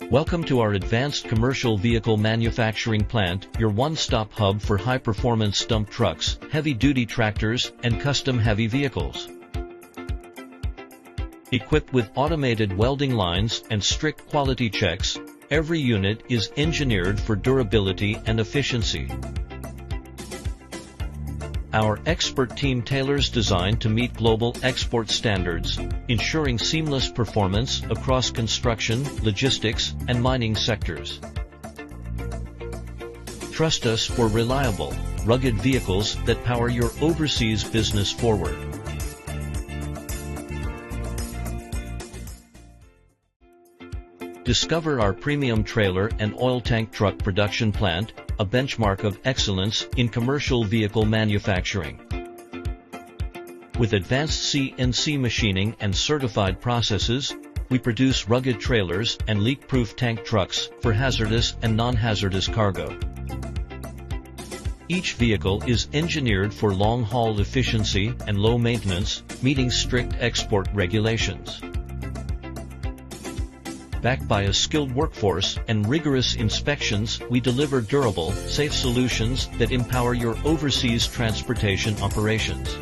Welcome to our advanced commercial vehicle manufacturing plant, your one-stop hub for high-performance dump trucks, heavy-duty tractors, and custom heavy vehicles. Equipped with automated welding lines and strict quality checks, every unit is engineered for durability and efficiency. Our expert team tailors design to meet global export standards, ensuring seamless performance across construction, logistics, and mining sectors. Trust us for reliable, rugged vehicles that power your overseas business forward. Discover our premium trailer and oil tank truck production plant, a benchmark of excellence in commercial vehicle manufacturing. With advanced CNC machining and certified processes, we produce rugged trailers and leak-proof tank trucks for hazardous and non-hazardous cargo. Each vehicle is engineered for long-haul efficiency and low maintenance, meeting strict export regulations. Backed by a skilled workforce and rigorous inspections, we deliver durable, safe solutions that empower your overseas transportation operations.